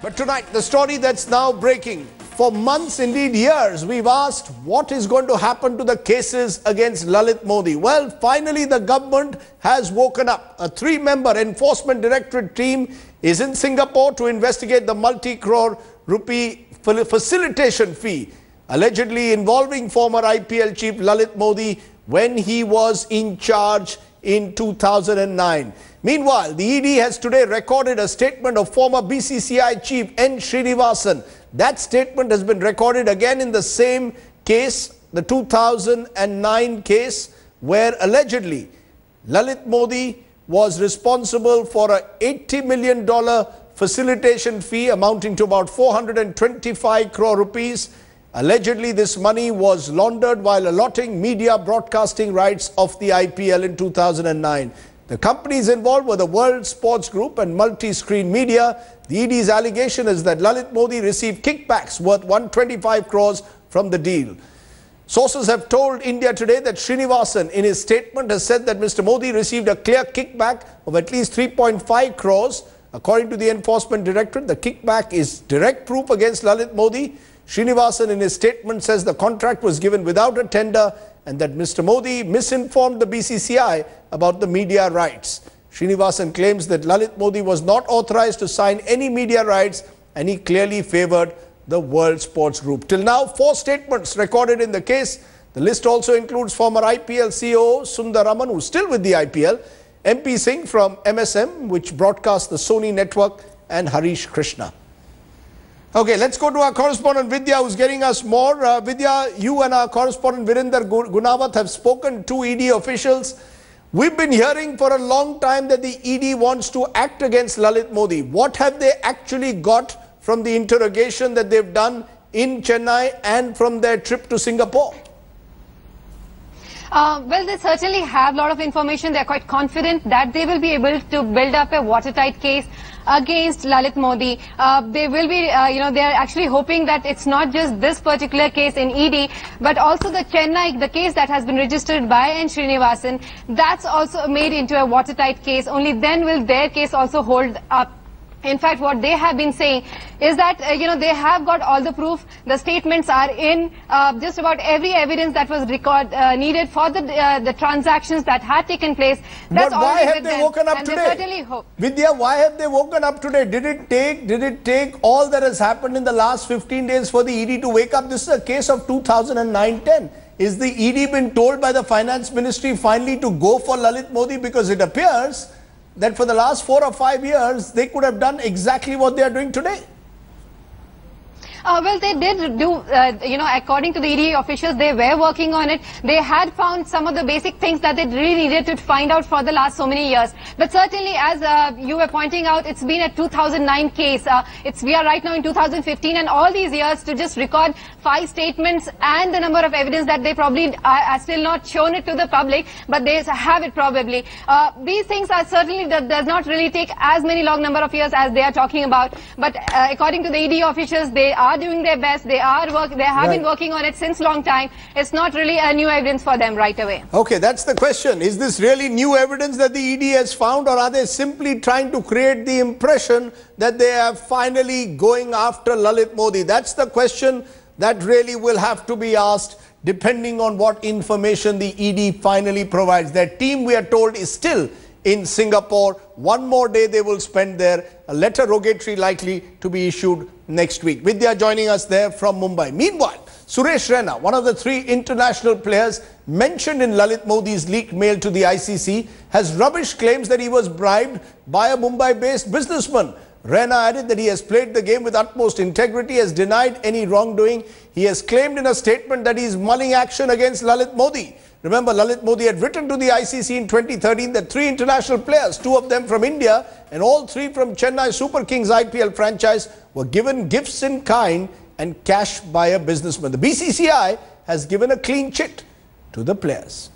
But tonight, the story that's now breaking. For months, indeed years, we've asked what is going to happen to the cases against Lalit Modi. Well, finally, the government has woken up. A three-member Enforcement Directorate team is in Singapore to investigate the multi-crore rupee facilitation fee, allegedly involving former IPL chief Lalit Modi when he was in charge in 2009. Meanwhile, the ED has today recorded a statement of former BCCI chief N. Srinivasan. That statement has been recorded again in the same case, the 2009 case, where allegedly Lalit Modi was responsible for a $80 million facilitation fee amounting to about 425 crore rupees. Allegedly, this money was laundered while allotting media broadcasting rights of the IPL in 2009. The companies involved were the World Sports Group and Multi-Screen Media. The ED's allegation is that Lalit Modi received kickbacks worth 125 crores from the deal. Sources have told India Today that Srinivasan, in his statement, has said that Mr. Modi received a clear kickback of at least 3.5 crores. According to the Enforcement Directorate, the kickback is direct proof against Lalit Modi. Srinivasan, in his statement, says the contract was given without a tender and that Mr. Modi misinformed the BCCI about the media rights. Srinivasan claims that Lalit Modi was not authorized to sign any media rights and he clearly favored the World Sports Group. Till now, 4 statements recorded in the case. The list also includes former IPL CEO Sundaraman, who's still with the IPL, MP Singh from MSM, which broadcasts the Sony network, and Harish Krishna. Okay, let's go to our correspondent Vidya, who's getting us more. Vidya, you and our correspondent Virinder Gunawat have spoken to ED officials. We've been hearing for a long time that the ED wants to act against Lalit Modi. What have they actually got from the interrogation that they've done in Chennai and from their trip to Singapore? Well, they certainly have a lot of information. They're quite confident that they will be able to build up a watertight case against Lalit Modi. They will be, they're actually hoping that it's not just this particular case in ED, but also the Chennai, the case that has been registered by N. Srinivasan, that's also made into a watertight case. Only then will their case also hold up. In fact, what they have been saying is that, they have got all the proof. The statements are in just about every evidence that was needed for the transactions that had taken place. That's but why have they woken up today? Certainly hope. Vidya, why have they woken up today? Did it take all that has happened in the last 15 days for the ED to wake up? This is a case of 2009-10. Is the ED been told by the Finance Ministry finally to go for Lalit Modi? Because it appears that for the last 4 or 5 years, they could have done exactly what they are doing today. Well, they did do, according to the ED officials, they were working on it. They had found some of the basic things that they really needed to find out for the last so many years. But certainly, as you were pointing out, it's been a 2009 case. We are right now in 2015, and all these years to just record 5 statements and the number of evidence that they probably are still not shown it to the public, but they have it probably. These things are certainly does not really take as many long number of years as they are talking about. But according to the ED officials, they are doing their best. They have been working on it since long time. It's not really a new evidence for them right away. Okay, that's the question. Is this really new evidence that the ED has found, or are they simply trying to create the impression that they are finally going after Lalit Modi? That's the question that really will have to be asked depending on what information the ED finally provides. Their team, we are told, is still in Singapore. One more day they will spend there. A letter rogatory likely to be issued next week. Vidya joining us there from Mumbai. Meanwhile, Suresh Raina, one of the 3 international players mentioned in Lalit Modi's leaked mail to the ICC, has rubbished claims that he was bribed by a Mumbai-based businessman. Raina added that he has played the game with utmost integrity, has denied any wrongdoing. He has claimed in a statement that he is mulling action against Lalit Modi. Remember, Lalit Modi had written to the ICC in 2013 that 3 international players, 2 of them from India and all 3 from Chennai Super Kings IPL franchise, were given gifts in kind and cash by a businessman. The BCCI has given a clean chit to the players.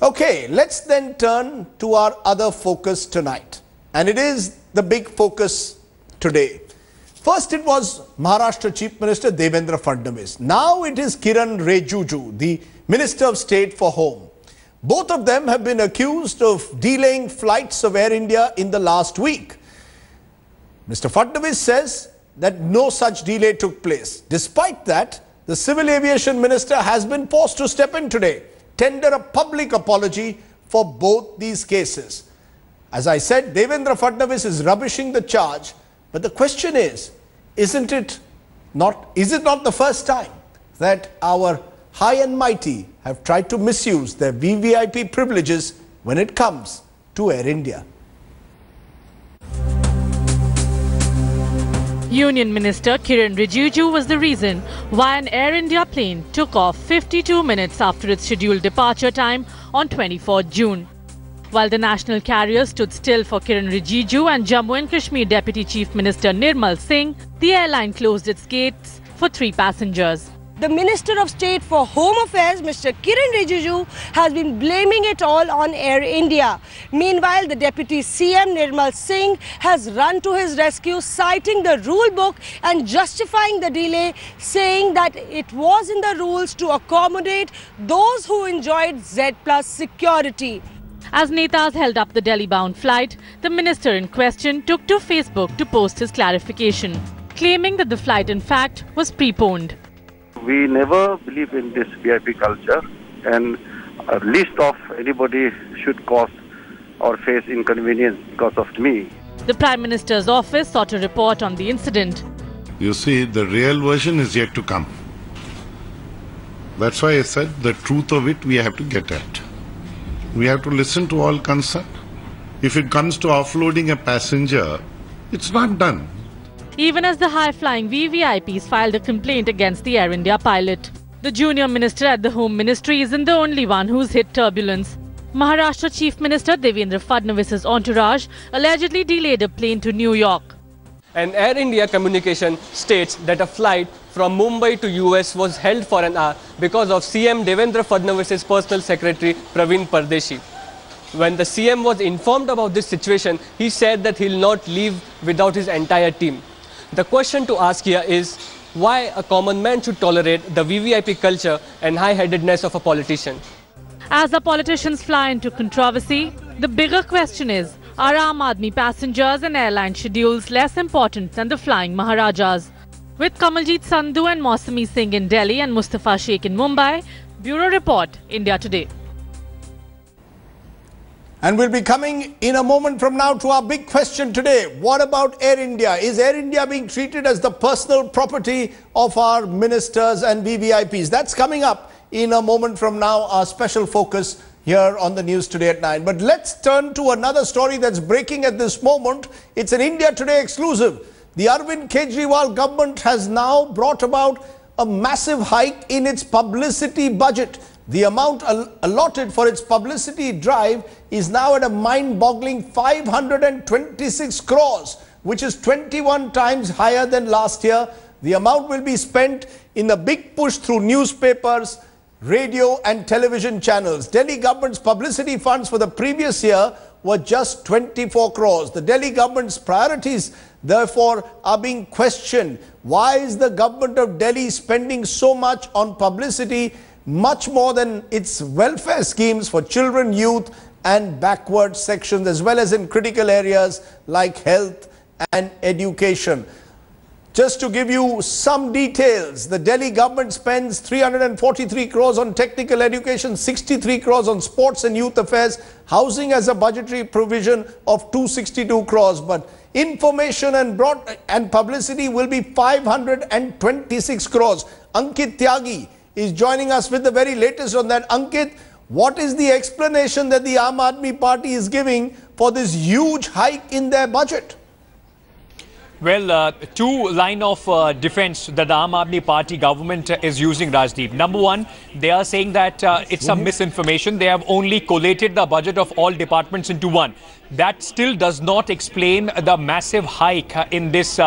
Okay, let's then turn to our other focus tonight. And it is the big focus today. First it was Maharashtra Chief Minister Devendra Fadnavis. Now it is Kiran Rijiju, the Minister of State for Home. Both of them have been accused of delaying flights of Air India in the last week. Mr. Fadnavis says that no such delay took place. Despite that, the Civil Aviation Minister has been forced to step in today, tender a public apology for both these cases. As I said, Devendra Fadnavis is rubbishing the charge, but the question is it not the first time that our high and mighty have tried to misuse their VVIP privileges when it comes to Air India? Union Minister Kiren Rijiju was the reason why an Air India plane took off 52 minutes after its scheduled departure time on 24 June. While the national carrier stood still for Kiren Rijiju and Jammu and Kashmir Deputy Chief Minister Nirmal Singh, the airline closed its gates for 3 passengers. The Minister of State for Home Affairs, Mr. Kiren Rijiju, has been blaming it all on Air India. Meanwhile, the Deputy CM Nirmal Singh has run to his rescue, citing the rule book and justifying the delay, saying that it was in the rules to accommodate those who enjoyed Z+ security. As Netas held up the Delhi-bound flight, the minister in question took to Facebook to post his clarification, claiming that the flight in fact was preponed. We never believe in this VIP culture, and least of anybody should cause or face inconvenience because of me. The Prime Minister's office sought a report on the incident. You see, the real version is yet to come. That's why I said the truth of it we have to get at. We have to listen to all concerned. If it comes to offloading a passenger, it's not done. Even as the high-flying VVIPs filed a complaint against the Air India pilot. The junior minister at the Home Ministry isn't the only one who's hit turbulence. Maharashtra Chief Minister Devendra Fadnavis's entourage allegedly delayed a plane to New York. An Air India communication states that a flight from Mumbai to US was held for an hour because of CM Devendra Fadnavis's personal secretary Praveen Pardeshi. When the CM was informed about this situation, he said that he'll not leave without his entire team. The question to ask here is why a common man should tolerate the VVIP culture and high-headedness of a politician. As the politicians fly into controversy, the bigger question is, are Aam Aadmi passengers and airline schedules less important than the flying Maharajas? With Kamaljeet Sandhu and Mausami Singh in Delhi and Mustafa Sheikh in Mumbai, Bureau Report, India Today. And we'll be coming in a moment from now to our big question today. What about Air India? Is Air India being treated as the personal property of our ministers and VVIPs? That's coming up in a moment from now, our special focus here on the News Today at 9. But let's turn to another story that's breaking at this moment. It's an India Today exclusive. The Arvind Kejriwal government has now brought about a massive hike in its publicity budget. The amount allotted for its publicity drive is now at a mind-boggling 526 crores, which is 21 times higher than last year. The amount will be spent in a big push through newspapers, radio and television channels. Delhi government's publicity funds for the previous year were just 24 crores. The Delhi government's priorities, therefore, are being questioned. Why is the government of Delhi spending so much on publicity, much more than its welfare schemes for children, youth and backward sections, as well as in critical areas like health and education? Just to give you some details, the Delhi government spends 343 crores on technical education, 63 crores on sports and youth affairs, housing as a budgetary provision of 262 crores. But information and publicity will be 526 crores. Ankit Tyagi is joining us with the very latest on that. Ankit, what is the explanation that the Aam Aadmi Party is giving for this huge hike in their budget? Well, two line of defense that the Aam Aadmi Party government is using, Rajdeep. Number one, they are saying that it's some misinformation. They have only collated the budget of all departments into one. That still does not explain the massive hike in this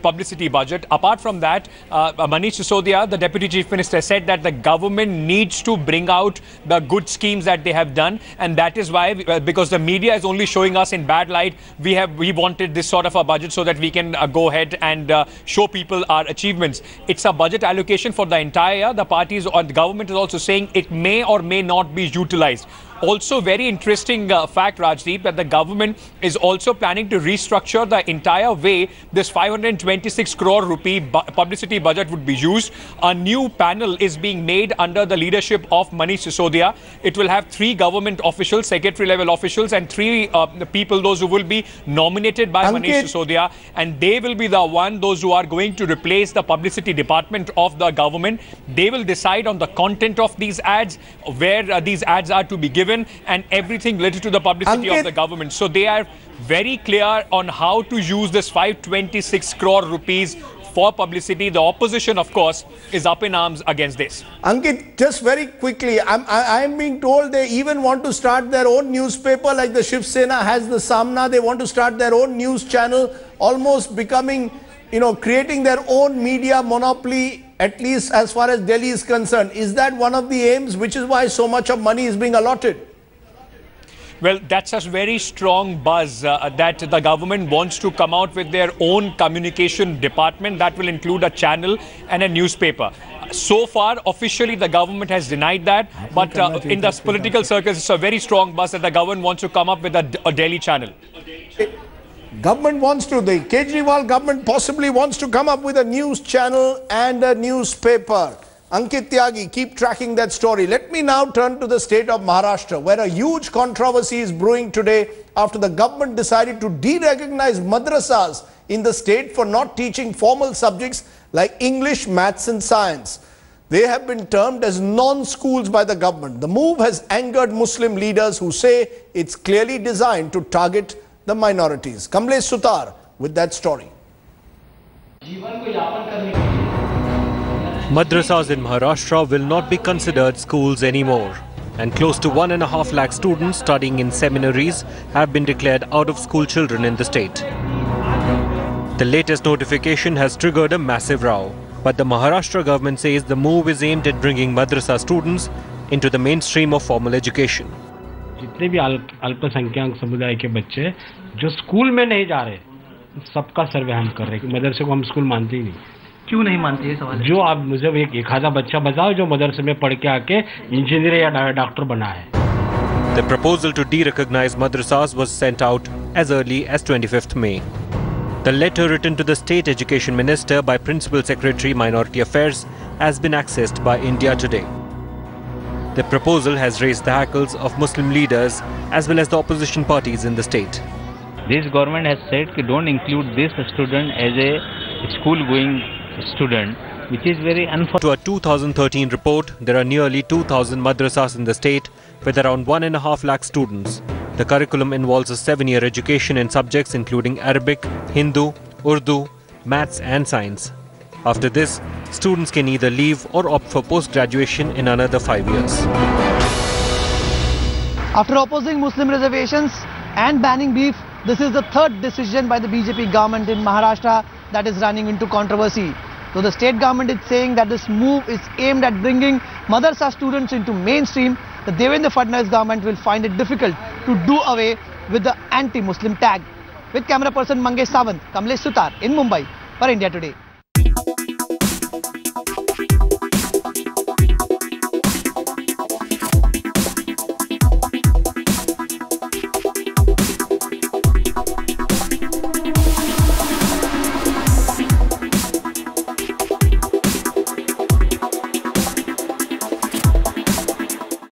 publicity budget. Apart from that, Manish Sisodia, the Deputy Chief Minister, said that the government needs to bring out the good schemes that they have done. And that is why, because the media is only showing us in bad light, we wanted this sort of a budget so that we can go ahead and show people our achievements. It's a budget allocation for the entire year. The parties or the government is also saying it may or may not be utilized. also very interesting fact, Rajdeep, that the government is also planning to restructure the entire way this 526 crore rupee publicity budget would be used. A new panel is being made under the leadership of Manish Sisodia. It will have 3 government officials, secretary level officials, and 3 people, those who will be nominated by Manish Sisodia, and they will be those who are going to replace the publicity department of the government. They will decide on the content of these ads, where these ads are to be given, and everything related to the publicity of the government. So they are very clear on how to use this 526 crore rupees for publicity. The opposition, of course, is up in arms against this. Ankit, just very quickly, I'm being told they even want to start their own newspaper, like the Shiv Sena has the Samna. They want to start their own news channel, almost becoming, creating their own media monopoly, at least as far as Delhi is concerned. Is that one of the aims, which is why so much of money is being allotted? Well, that's a very strong buzz that the government wants to come out with their own communication department that will include a channel and a newspaper. So far, officially, the government has denied that. But in the political circles, it's a very strong buzz that the government wants to come up with a Delhi channel. Government wants to, the Kejriwal government possibly wants to come up with a news channel and a newspaper. Ankit Tyagi, keep tracking that story. Let me now turn to the state of Maharashtra, where a huge controversy is brewing today after the government decided to de-recognize madrasas in the state for not teaching formal subjects like English, maths and science. They have been termed as non-schools by the government. The move has angered Muslim leaders who say it's clearly designed to target the minorities. Kamlesh Sutar with that story. Madrasas in Maharashtra will not be considered schools anymore, and close to 1.5 lakh students studying in seminaries have been declared out-of-school children in the state. The latest notification has triggered a massive row, but the Maharashtra government says the move is aimed at bringing madrasa students into the mainstream of formal education. जितने भी अल्पसंख्यक समुदाय के बच्चे जो school में नहीं जा रहे, सबका सर्वे हम कर रहे हैं। मदरसे को हम स्कूल मानते ही नहीं। क्यों नहीं मानते ये सवाल? जो आप मुझे एक आधा बच्चा बताओ जो मदरसे में पढ़ के आके इंजीनियर या डॉक्टर बना है। The proposal to de-recognize madrasas was sent out as early as 25th May. The letter written to the State Education Minister by Principal Secretary Minority Affairs has been accessed by India Today. The proposal has raised the hackles of Muslim leaders as well as the opposition parties in the state. This government has said that don't include this student as a school-going student, which is very unfortunate. To a 2013 report, there are nearly 2,000 madrasas in the state with around 1.5 lakh students. The curriculum involves a 7-year education in subjects including Arabic, Hindu, Urdu, maths and science. After this, students can either leave or opt for post-graduation in another 5 years. After opposing Muslim reservations and banning beef, this is the third decision by the BJP government in Maharashtra that is running into controversy. So the state government is saying that this move is aimed at bringing madrasa students into mainstream. The Devendra Fadnavis government will find it difficult to do away with the anti-Muslim tag. With camera person Mangesh Sawant, Kamlesh Sutar in Mumbai for India Today.